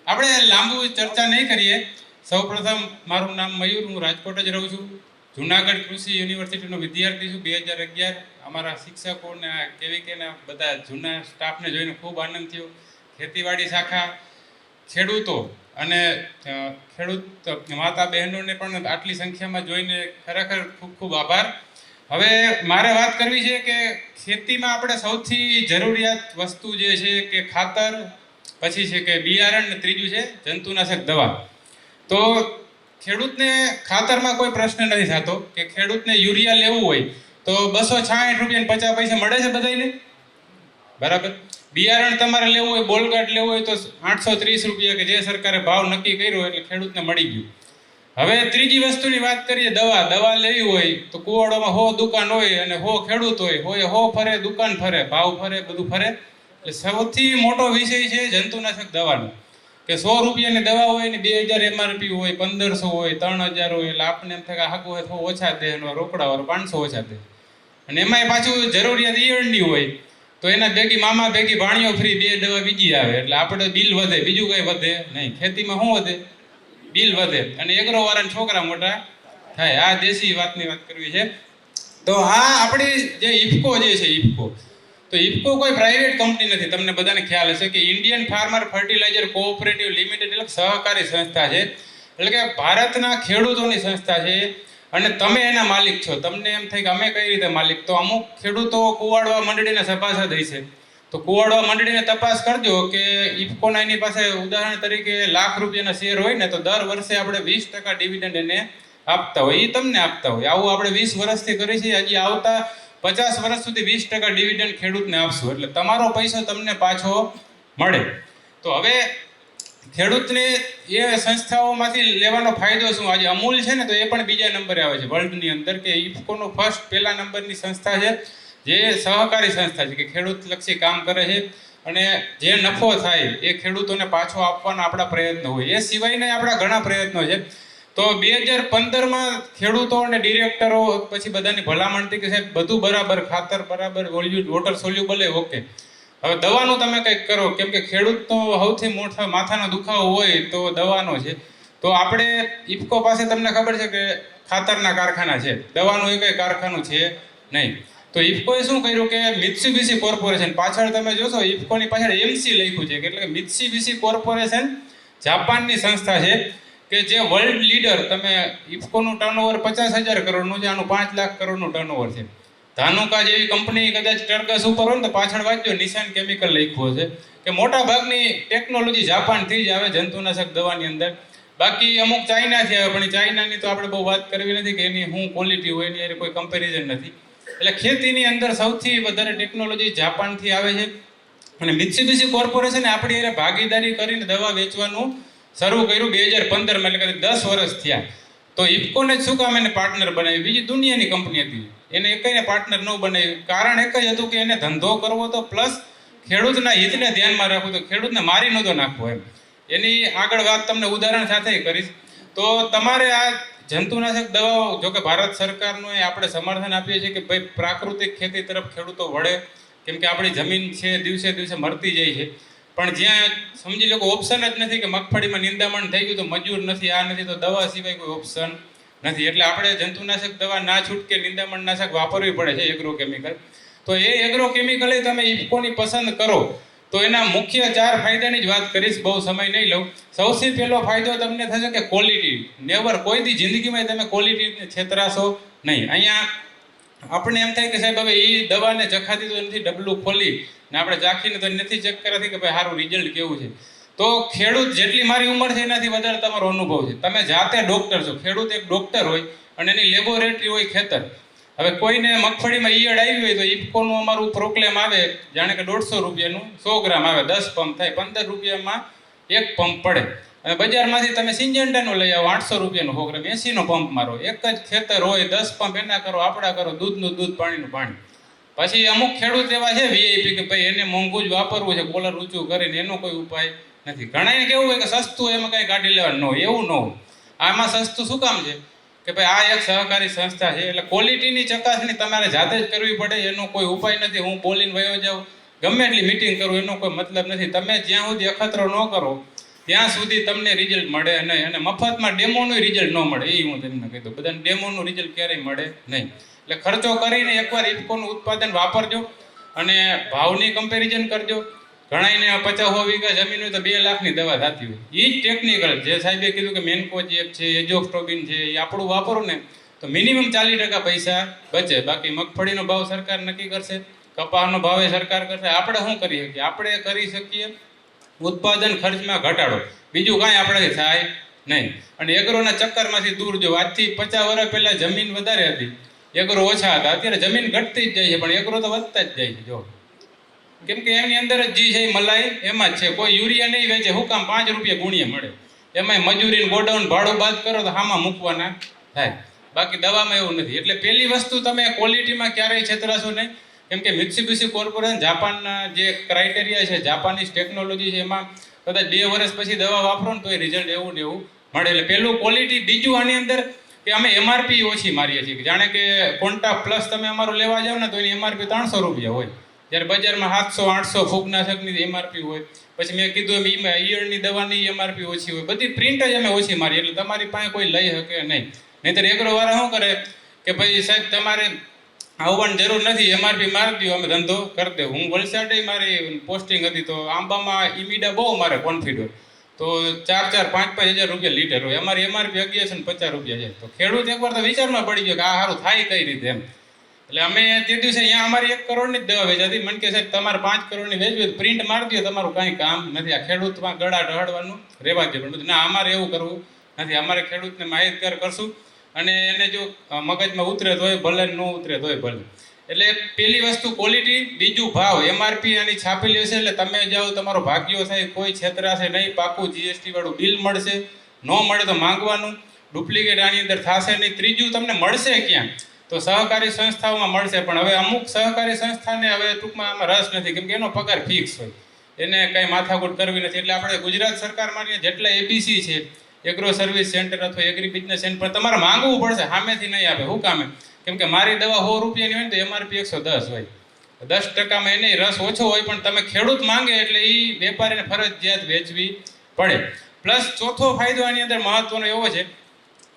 આપણે લાંબુ ચર્ચા નહીં કરીએ. સૌપ્રથમ મારું નામ મયુર, હું રાજકોટ જ રહું છું. જુનાગઢ કૃષિ યુનિવર્સિટીનો વિદ્યાર્થી છું. 2011 અમારા શિક્ષકોને કેવીકેના બધા જૂના સ્ટાફને જોઈને ખૂબ આનંદ થયો. ખેતીવાડી શાખા, ખેડૂતો અને ખેડૂત માતા બહેનોને પણ આટલી સંખ્યામાં જોઈને ખરેખર ખૂબ ખૂબ આભાર. હવે મારે વાત કરવી છે કે ખેતીમાં આપણે સૌથી જરૂરિયાત વસ્તુ જે છે કે ખાતર, પછી છે કે બિયારણ, ને ત્રીજું છે જંતુનાશક દવા. તો ખેડૂતને ખાતરમાં કોઈ પ્રશ્ન નથી થતો કે ખેડૂતને યુરિયા લેવું હોય તો 266 રૂપિયા 50 પૈસા મળે છે બધાને, બરાબર. બિયારણ તમારે લેવું હોય, બોલગાટ લેવું હોય તો 830 રૂપિયા કે જે સરકારે ભાવ નક્કી કર્યો એટલે ખેડૂતને મળી ગયું. હવે ત્રીજી વસ્તુની વાત કરીએ, દવા લેવી હોય તો કુવાડોમાં 100 દુકાન હોય અને 100 ખેડૂત હોય 100 ફરે, દુકાન ફરે, ભાવ ફરે, બધું ફરે. એટલે સૌથી મોટો વિષય છે જંતુનાશક દવાનો, કે 100 રૂપિયાની દવા હોય ને 2000 MRP હોય, 1500 હોય, 3000 હોય. એટલે આપણે એમ થાય કે હાકું હોય તો ઓછા દે, રોકડાવાળો 500 ઓછા દે. અને એમાંય પાછું જરૂરિયાત ઈયળની હોય તો એના ભેગી મામા ભેગી ભાણીઓ ફ્રી, 2 દવા બીજી આવે. એટલે આપણે બિલ વધે, બીજું કંઈ વધે નહીં. ખેતીમાં શું વધે? બિલ વધે અને એગ્રો વાળાના છોકરા મોટા થાય. આ દેશી વાતની વાત કરવી છે. તો આ આપણી જે ઇફકો જે છે, ઇફકો કોઈ પ્રાઇવેટ કંપની નથી. તમને બધાને ખ્યાલ હશે કે Indian farmer fertilizer cooperative limited એટલે સહકારી સંસ્થા છે. એટલે કે ભારતના ખેડૂતોની સંસ્થા છે અને તમે એના માલિક છો. તમને એમ થાય કે અમે કઈ રીતે માલિક? તો અમુક ખેડૂતો કુવાડવા મંડળીના સભાસદ હશે, તો કુવાડવા મંડળીને તપાસ કરજો કે ઇફકોના એની પાસે ઉદાહરણ તરીકે લાખ રૂપિયાના શેર હોય ને તો દર વર્ષે આપણે 20% ડિવિડન્ડ એને આપતા હોય, એ તમને આપતા હોય. આવું આપણે 20 વર્ષથી કરી છે. હજી આવતા 50 વર્ષ સુધી 20% ડિવિડન્ડ ખેડૂતને આપશું એટલે તમારો પૈસો તમને પાછો મળે. તો હવે ખેડૂતને એ સંસ્થાઓમાંથી લેવાનો ફાયદો શું? આજે અમૂલ છે ને તો એ પણ બીજા નંબરે આવે છે વર્લ્ડની અંદર, કે ઇફકોનો ફર્સ્ટ પહેલા નંબરની સંસ્થા છે જે સહકારી સંસ્થા છે, કે ખેડૂતલક્ષી કામ કરે છે અને જે નફો થાય એ ખેડૂતોને પાછો આપવાના આપણા પ્રયત્નો હોય. એ સિવાયના આપણા ઘણા પ્રયત્નો છે. તો 2015માં ખેડૂતો અને ડિરેક્ટરો પછી બધાની ભલામણથી કે સાહેબ બધું બરાબર, ખાતર બરાબર, વોટર સોલ્યુબલ ઓકે, હવે દવાનું તમે કંઈક કરો, કેમ કે ખેડૂતનો સૌથી મોટા માથાનો દુખાવો હોય તો દવાનો છે. તો આપણે ઇફકો પાસે તમને ખબર છે કે ખાતરના કારખાના છે, દવાનું એ કંઈ કારખાનું છે નહીં. તો ઇફકોએ શું કર્યું કે મિત્સુબિશી કોર્પોરેશન, પાછળ તમે જોશો ઇફકોની પાછળ MC લખ્યું છે, એટલે કે મિત્સુબિશી કોર્પોરેશન જાપાનની સંસ્થા છે કે જે વર્લ્ડ લીડર. તમે ઇફકોનું ટર્નઓવર 50,000 કરોડનું છે, આનું 5 લાખ કરોડનું ટર્નઓવર છે. ધાનુકા જેવી કંપની કદાચ ટર્ગસ ઉપર હોય ને તો પાછળ વાંચજો નિશાન કેમિકલ લખ્યું છે કે મોટા ભાગની ટેકનોલોજી જાપાનથી જ આવે જંતુનાશક દવાની અંદર. બાકી અમુક ચાઇનાથી આવે, પણ ચાઇનાની તો આપણે બહુ વાત કરવી નથી કે એની શું ક્વોલિટી હોય, એની કોઈ કમ્પેરિઝન નથી. એટલે ખેતીની અંદર સૌથી વધારે ટેકનોલોજી જાપાનથી આવે છે. અને મિત્સુબિશી કોર્પોરેશને આપણી એને ભાગીદારી કરીને દવા વેચવાનું શરૂ કર્યું 2015માં, એટલે કે 10 વર્ષ થયા. તો ઇફકોને શું કામ એને પાર્ટનર બનાવી? બીજી દુનિયાની કંપની હતી, એને એકઈને પાર્ટનર ન બનાવ્યું. કારણ એક જ હતું કે એને ધંધો કરવો તો પ્લસ ખેડૂતના હિતને ધ્યાનમાં રાખવું, તો ખેડૂતને મારી નહોતો નાખવો એમ. એની આગળ વાત તમને ઉદાહરણ સાથે કરીશ. તો તમારે આ જંતુનાશક દવાઓ, જો કે ભારત સરકારનું આપણે સમર્થન આપીએ છીએ કે ભાઈ પ્રાકૃતિક ખેતી તરફ ખેડૂતો વળે, કેમ કે આપણી જમીન છે દિવસે દિવસે મરતી જાય છે. પણ જ્યાં સમજી લો કે ઓપ્શન જ નથી, કે મગફળીમાં નિંદામણ થઈ ગયું તો મજૂર નથી, આ નથી, તો દવા સિવાય કોઈ ઓપ્શન નથી. એટલે આપણે જંતુનાશક દવા ના છૂટકે નિંદામણ નાશક વાપરવી પડે છે, એગ્રો કેમિકલ. તો એ એગ્રો કેમિકલ તમે ઇફકોની પસંદ કરો તો એના મુખ્ય 4 ફાયદાની જ વાત કરીશ, બહુ સમય નહીં લઉં. સૌથી પહેલો ફાયદો તમને થશે કે ક્વોલિટી. નેવર, કોઈ દી જિંદગીમાં તમે ક્વોલિટી છેતરાશો નહીં. અહીંયા આપણે એમ થાય કે સાહેબ હવે એ દવાને ચખાતી તો નથી, ડબલું ખોલી ને આપણે ચાખીને તો નથી ચેક કરવાથી કે ભાઈ સારું રિઝલ્ટ કેવું છે. તો ખેડૂત, જેટલી મારી ઉંમર છે એનાથી વધારે તમારો અનુભવ છે, તમે જાતે ડૉક્ટર છો. ખેડૂત એક ડૉક્ટર હોય અને એની લેબોરેટરી હોય ખેતર. હવે કોઈને મગફળીમાં ઈયળ આવી હોય તો ઇફકોનું અમારું પ્રોક્લેમ આવે, જાણે કે 150 રૂપિયાનું 100 ગ્રામ આવે, 10 પંપ થાય, 15 રૂપિયામાં 1 પંપ પડે. અને બજારમાંથી તમે સિંજેન્ટાનો લઈ આવો 800 રૂપિયાનો 100 ગ્રામ, 80નો પંપ મારો. એક જ ખેતર હોય, 10 પંપ એના કરો, આપણા કરો, દૂધનું દૂધ, પાણીનું પાણી. પછી અમુક ખેડૂત એવા છે VIP કે ભાઈ એને મોંઘું જ વાપરવું છે, કોલર ઊંચું કરીને, એનો કોઈ ઉપાય નથી. ઘણાને કેવું હોય કે સસ્તું એમાં કંઈ કાઢી લેવાનું ન હોય, એવું ન હોય. આમાં સસ્તું શું કામ છે કે ભાઈ આ એક સહકારી સંસ્થા છે, એટલે ક્વોલિટીની ચકાસણી તમારે જાતે જ કરવી પડે, એનો કોઈ ઉપાય નથી. હું બોલીને વયો જાઉં, ગમે એટલી મિટિંગ કરું, એનો કોઈ મતલબ નથી. તમે જ્યાં સુધી અખતરો ન કરો ત્યાં સુધી તમને રિઝલ્ટ મળે નહીં. અને મફતમાં ડેમોનું રિઝલ્ટ ન મળે, એ હું તમને કહી દઉં. બધાને ડેમોનું રિઝલ્ટ ક્યારેય મળે નહીં. એટલે ખર્ચો કરીને એકવાર ઇફકોનું ઉત્પાદન વાપરજો અને ભાવની કમ્પેરિઝન કરજો. ઘણાઈને 50 વીઘા જમીન હોય તો 2 લાખની દવા થતી હોય. એ જ ટેકનિકલ જે સાહેબે કીધું કે મેન્કોજેબ છે, એજોસ્ટ્રોબિન છે, એ આપણું વાપરો ને તો મિનિમમ 40% પૈસા બચે. બાકી મગફળીનો ભાવ સરકાર નક્કી કરશે, કપાસનો ભાવ એ સરકાર કરશે. આપણે શું કરી શકીએ? આપણે કરી શકીએ ઉત્પાદન ખર્ચમાં ઘટાડો, બીજું કાંઈ આપણાથી થાય નહીં. અને એગ્રોના ચક્કરમાંથી દૂર જો. આજથી 50 વર્ષ પહેલાં જમીન વધારે હતી, એગ્રો ઓછા હતા. અત્યારે જમીન ઘટતી જ જાય છે પણ એગ્રો તો વધતા જ જાય છે. જો કેમ કે એની અંદર જ જે છે એ મલાઈ એમાં જ છે. કોઈ યુરિયા નહીં વેચે, શું કામ? 5 રૂપિયા ગુણીએ મળે. એમાંય મજૂરી ગોડાઉન ભાડું બાદ કરો તો હામાં મૂકવાના થાય. બાકી દવામાં એવું નથી. એટલે પહેલી વસ્તુ, તમે ક્વોલિટીમાં ક્યારેય છેતરાશો નહીં. કેમ કે મિત્સુબિશી કોર્પોરેશન જાપાનના જે ક્રાઇટેરિયા છે, જાપાનીઝ ટેકનોલોજી છે, એમાં કદાચ 2 વર્ષ પછી દવા વાપરો ને તો એ રિઝલ્ટ એવું ને એવું મળે. એટલે પહેલું ક્વોલિટી. બીજું આની અંદર કે અમે એમઆરપી ઓછી મારીએ છીએ. જાણે કે કોન્ટા પ્લસ તમે અમારું લેવા જાવ ને તો એની એમઆરપી 300 રૂપિયા હોય, જ્યારે બજારમાં 700-800 ફૂગનાશકની એમઆરપી હોય. પછી મેં કીધું એમ ઈયળની દવાની એમઆરપી ઓછી હોય. બધી પ્રિન્ટ જ અમે ઓછી મારીએ એટલે તમારી પાસે કોઈ લઈ શકે નહીં. નહીંતર એગ્રોવાળા શું કરે કે ભાઈ સાહેબ તમારે આવવાની જરૂર નથી, એમઆરપી મારી દો, અમે ધંધો કરી દે. હું વલસાડે મારી પોસ્ટિંગ હતી તો આંબામાં ઈમીડા બહુ મારે કોન્ફિડર તો 4-5 હજાર રૂપિયા લીટર હોય. અમારી એમઆરપી 1150 રૂપિયા છે. તો ખેડૂત એકવાર તો વિચારમાં પડી ગયો કે આ સારું થાય કઈ રીતે એમ. એટલે અમે તે દિવસે અહીંયા અમારી 1 કરોડની જ દવા વેચાતી. મને કે સાહેબ તમારે 5 કરોડની વેચવી, પ્રિન્ટ મારી દો, તમારું કાંઈ કામ નથી. આ ખેડૂતમાં ગળા ઢળવાનું રહેવા દે. પણ ના, અમારે એવું કરવું નથી. અમારે ખેડૂતને માહિતગાર કરશું અને એને જો મગજમાં ઉતરે તોય ભલે, ન ઉતરે તોય ભલે. એટલે પહેલી વસ્તુ ક્વોલિટી, બીજું ભાવ. એમઆરપી આની છાપેલી હશે એટલે તમે જાઓ, તમારો ભાગ્યો થાય, કોઈ છેતરાશે નહીં. પાકું જીએસટી વાળું બિલ મળશે. ન મળે તો માંગવાનું. ડુપ્લિકેટ આની અંદર થશે નહીં. ત્રીજું, તમને મળશે ક્યાં? તો સહકારી સંસ્થાઓમાં મળશે. પણ હવે અમુક સહકારી સંસ્થાને હવે ટૂંકમાં આમાં રસ નથી, કેમ કે એનો પગાર ફિક્સ હોય, એને કંઈ માથાકૂટ કરવી નથી. એટલે આપણે ગુજરાત સરકારમાં જેટલા એબીસી છે, એગ્રો સર્વિસ સેન્ટર અથવા એગ્રી બિઝનેસ સેન્ટર, પણ તમારે માંગવું પડશે, સામેથી નહીં આપે. શું કામે? કેમ કે મારી દવા 100 રૂપિયાની હોય ને તો એમઆરપી 110 હોય. 10%માં એને રસ ઓછો હોય, પણ તમે ખેડૂત માંગે એટલે એ વેપારીને ફરજિયાત વેચવી પડે. પ્લસ ચોથો ફાયદો આની અંદર મહત્વનો એવો છે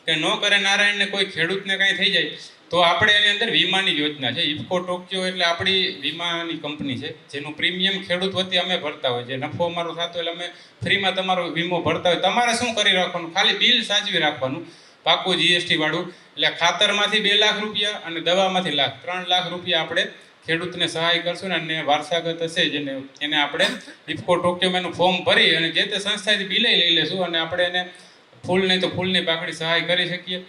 કે ન કરે નારાયણને કોઈ ખેડૂતને કાંઈ થઈ જાય તો આપણે એની અંદર વીમાની યોજના છે. ઇફકો ટોક્યો એટલે આપણી વીમાની કંપની છે, જેનું પ્રીમિયમ ખેડૂત વતી અમે ભરતા હોય. જે નફો અમારો થતો એટલે અમે ફ્રીમાં તમારો વીમો ભરતા હોય. તમારે શું કરી રાખવાનું? ખાલી બિલ સાચવી રાખવાનું, પાકું જીએસટી વાળું. એટલે ખાતરમાંથી 2 લાખ રૂપિયા અને દવામાંથી 3 લાખ રૂપિયા આપણે ખેડૂતને સહાય કરશું ને. અને વારસાગત હશે જેને, એને આપણે ઇફકો ટોક્યોમાં એનું ફોર્મ ભરી અને જે તે સંસ્થાએથી બિલે લઈ લેશું અને આપણે એને ફૂલ નહીં તો ફૂલની પાકડી સહાય કરી શકીએ.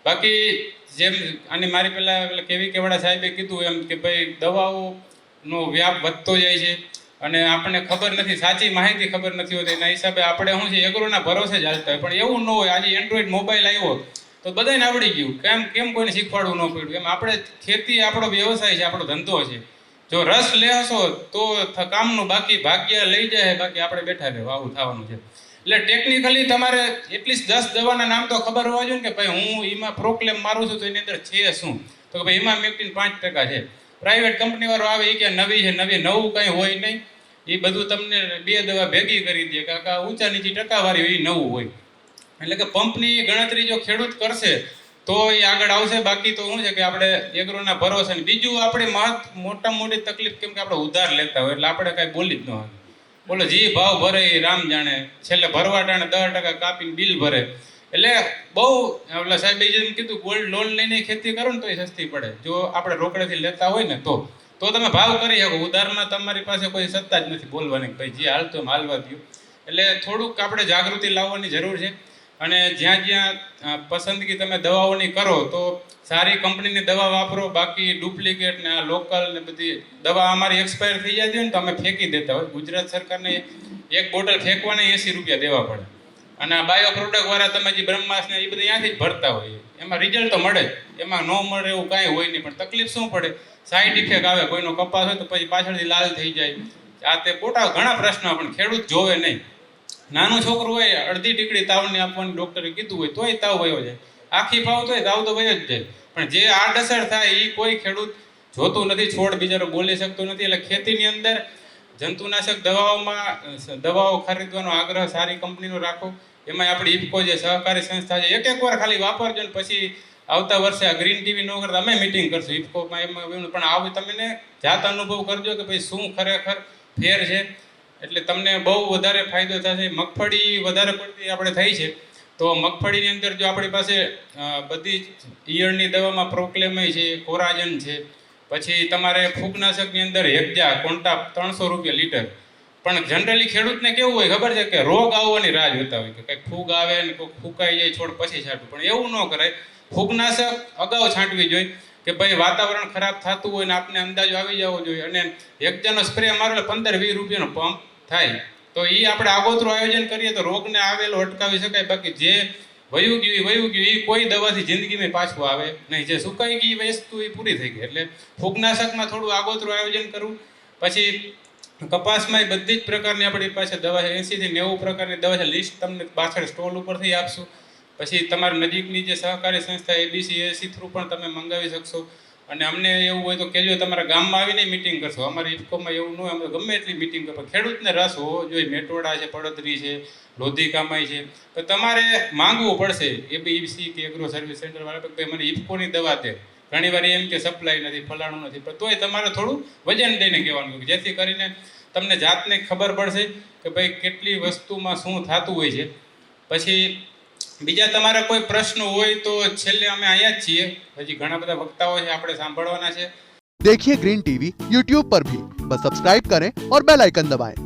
બાકી જેમ આની મારી પહેલાં કેવી કેવાડા સાહેબે કીધું એમ કે ભાઈ દવાઓનો વ્યાપ વધતો જાય છે અને આપણને ખબર નથી, સાચી માહિતી ખબર નથી હોતી. એના હિસાબે આપણે શું છે, એગ્રોના ભરોસે જ હાલતા હોય. પણ એવું ન હોય. આજે એન્ડ્રોઈડ મોબાઈલ આવ્યો તો બધાને આવડી ગયું. કેમ કોઈને શીખવાડવું ન પડ્યું? એમ આપણે ખેતી આપણો વ્યવસાય છે, આપણો ધંધો છે. જો રસ લેશો તો કામનું, બાકી ભાગ્ય લઈ જાય, બાકી આપણે બેઠા રહેવું, આવું થવાનું છે. એટલે ટેકનિકલી તમારે એટલીસ્ટ 10 દવાના નામ તો ખબર હોવા જોઈએ ને કે ભાઈ હું એમાં પ્રોક્લેમ મારું છું તો એની અંદર છે શું? તો કે ભાઈ એમાં મેક્ટિન 5% છે. પ્રાઇવેટ કંપની વાળો આવે એ કે નવી છે, નવું કંઈ હોય નહીં. એ બધું તમને 2 દવા ભેગી કરી દે, કાકા ઊંચા નીચી ટકાવારી હોય, એ નવું હોય. એટલે કે પંપની ગણતરી જો ખેડૂત કરશે તો એ આગળ આવશે. બાકી તો શું છે કે આપણે એગ્રોના ભરોસે. બીજું આપણે મોટામાં મોટી તકલીફ કેમ કે આપણે ઉધાર લેતા હોય એટલે આપણે કાંઈ બોલી જ ન હોય. બોલો જી ભાવ ભરે એ રામ જાણે, છેલ્લે ભરવા ટાણે 10% કાપીને બિલ ભરે. એટલે બહુ ઓલા સાહેબે જેમ કીધું, ગોલ્ડ લોન લઈને ખેતી કરો ને તો એ સસ્તી પડે. જો આપણે રોકડેથી લેતા હોય ને તો તમે ભાવ કરી શકો. ઉધારમાં તમારી પાસે કોઈ સત્તા જ નથી બોલવાની, ભાઈ જે હાલતું એમ હાલવા દો. એટલે થોડુંક આપણે જાગૃતિ લાવવાની જરૂર છે. અને જ્યાં પસંદગી તમે દવાઓની કરો તો સારી કંપનીની દવા વાપરો. બાકી ડુપ્લિકેટ ને આ લોકલ ને બધી દવા અમારી એક્સપાયર થઈ જતી હોય ને તો અમે ફેંકી દેતા હોય. ગુજરાત સરકારને 1 બોટલ ફેંકવાને 80 રૂપિયા દેવા પડે. અને આ બાયો પ્રોડક્ટ વાળા તમે જે બ્રહ્માસ ને એ બધા ત્યાંથી જ ભરતા હોય. એમાં રિઝલ્ટ તો મળે જ, એમાં ન મળે એવું કાંઈ હોય નહીં. પણ તકલીફ શું પડે? સાઈડ ઇફેક્ટ આવે. કોઈનો કપાસ હોય તો પછી પાછળથી લાલ થઈ જાય. આ તે પોતા ઘણા પ્રશ્નો પણ ખેડૂત જોવે નહીં. નાનું છોકરું હોય, અડધી ટીકડી તાવની આપવાની ડૉક્ટરે કીધું હોય તોય તાવ વયો જાય. આખી પાવ તોય તાવ તો વયો જ જાય. પણ જે આડઅસર થાય એ કોઈ ખેડૂત જોતું નથી. છોડ બિચારો બોલી શકતો નથી. એટલે ખેતીની અંદર જંતુનાશક દવાઓ ખરીદવાનો આગ્રહ સારી કંપનીનો રાખો. એમાં આપણી ઇફકો જે સહકારી સંસ્થા છે એક વાર ખાલી વાપરજો ને પછી આવતા વર્ષે આ ગ્રીન ટીવી ન કરતા અમે મિટિંગ કરશું ઇફકોમાં. એમાં પણ આવું તમને જાત અનુભવ કરજો કે ભાઈ શું ખરેખર ફેર છે, એટલે તમને બહુ વધારે ફાયદો થશે. મગફળી વધારે પડતી આપણે થઈ છે તો મગફળીની અંદર જો આપણી પાસે બધી ઈયળની દવામાં પ્રોક્લેમય છે, કોરાજન છે, પછી તમારે ફૂગનાશકની અંદર હેક્જા કોન્ટા 300 રૂપિયા લીટર. પણ જનરલી ખેડૂતને કેવું હોય ખબર છે કે રોગ આવવાની રાહ જોતા હોય કે કંઈક ફૂગ આવે ને કોઈ ફૂંકાઈ જાય છોડ પછી છાંટવું, પણ એવું ન કરાય. ફૂગનાશક અગાઉ છાંટવી જોઈએ કે ભાઈ વાતાવરણ ખરાબ થતું હોય ને આપને અંદાજો આવી જવો જોઈએ. અને હેક્જાનો સ્પ્રે મારો 15-20 રૂપિયાનો પંપ થાય, તો એ આપણે આગોતરું આયોજન કરીએ તો રોગને આવેલો અટકાવી શકાય. બાકી જે વયું ગયું એ કોઈ દવાથી જિંદગીમાં પાછું આવે નહીં. જે સુકાઈ ગઈ વસ્તુ એ પૂરી થઈ ગઈ. એટલે ફૂગનાશકમાં થોડું આગોતરું આયોજન કરવું. પછી કપાસમાં બધી જ પ્રકારની આપણી પાસે દવા છે, 80 થી 90 પ્રકારની દવા છે. લિસ્ટ તમને પાછળ સ્ટોલ ઉપરથી આપશું. પછી તમારી નજીકની જે સહકારી સંસ્થા ABCAC થ્રુ પણ તમે મંગાવી શકશો. અને અમને એવું હોય તો કહેજો, તમારા ગામમાં આવીને મિટિંગ કરશો. અમારી ઇફકોમાં એવું ન હોય, અમે ગમે એટલી મિટિંગ કરો. ખેડૂતને રસ હોવો જોઈએ. મેટોડા છે, પડદરી છે, લોધિકામાઈ છે, તો તમારે માંગવું પડશે ABC કે એગ્રો સર્વિસ સેન્ટર વાળા ભાઈ મને ઇફકોની દવા દે. ઘણી વાર એમ કે સપ્લાય નથી, ફલાણું નથી, પણ તોય તમારે થોડું વજન દઈને કહેવાનું, જેથી કરીને તમને જાતને ખબર પડશે કે ભાઈ કેટલી વસ્તુમાં શું થતું હોય છે. પછી બીજા તમારા કોઈ પ્રશ્ન હોય તો છેલ્લે અમે અહીંયા જ છીએ. હજી ઘણા બધા વક્તાઓ છે આપણે સાંભળવાના છે. देखिए ग्रीन टीवी YouTube पर भी, बस सब्सक्राइब करें और बेल आइकन दबाएं।